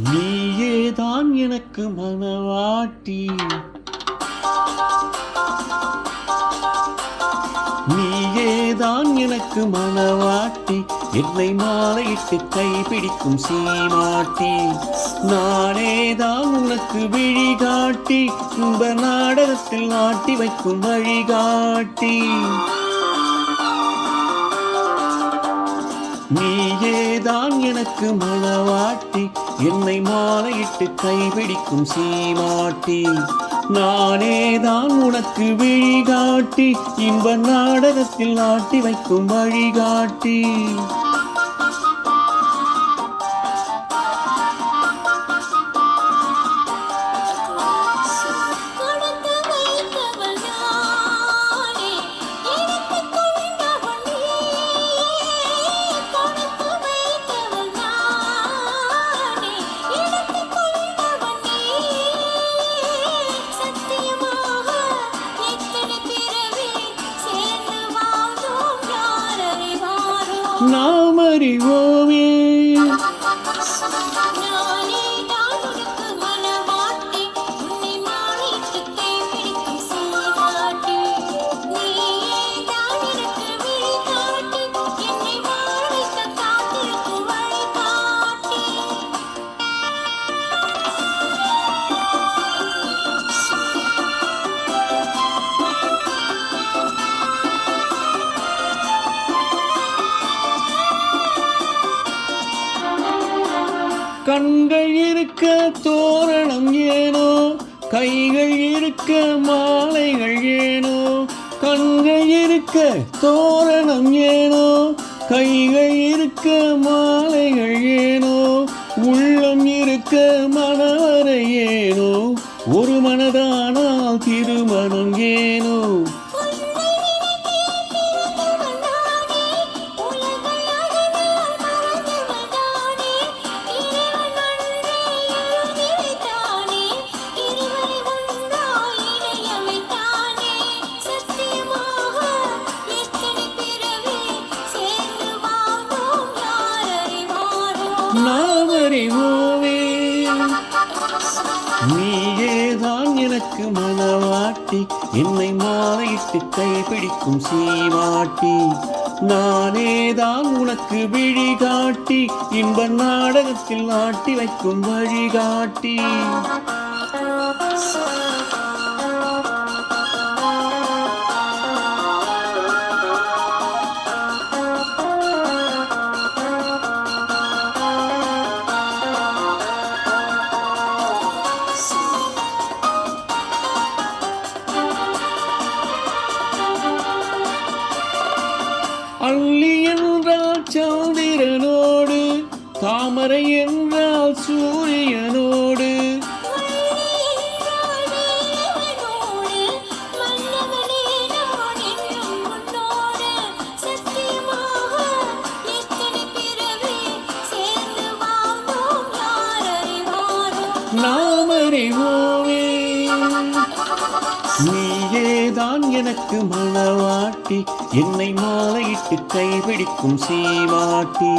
நீயேதான் எனக்கு மனவாட்டி, நீயேதான் எனக்கு மனவாட்டி, என்னை மாலையிட்டு கைப்பிடிக்கும் சீமாட்டி. நானேதான் உனக்கு விழிகாட்டி, இந்த நாடகத்தில் ஆட்டி வைக்கும் வழிகாட்டி. நீயேதான் எனக்கு மனவாட்டி, என்னை மாலையிட்டு கைப்பிடிக்கும் சீமாட்டி. நானேதான் உனக்கு விழிகாட்டி, இன்ப நாடகத்தில் ஆட்டி வைக்கும் வழிகாட்டி. நாம் அறிவோமே கண்கள் இருக்க தோரணம் ஏனோ, கைகள் இருக்க மாலைகள் ஏனோ. கண்கள் இருக்க தோரணம் ஏனோ, கைகள் இருக்க மாலைகள் ஏனோ. உள்ளம் இருக்க மனவரை ஏனோ, ஒரு மனதானால் திருமணம் ஏனோ. நாம் அறிவோமே நீயேதான் எனக்கு மனவாட்டி, என்னை மாலையிட்டு கைப்பிடிக்கும் சீமாட்டி. நானேதான் உனக்கு விழிகாட்டி, இன்ப நாடகத்தில் ஆட்டி வைக்கும் வழிகாட்டி. அள்ளி என்றால் சந்திரனோடு, தாமரை என்றால் சூரியனோடு. நாம் அறிவோமே நீயேதான் எனக்கு மனவாட்டி, என்னை மாலையிட்டு கைப்பிடிக்கும் சீமாட்டி.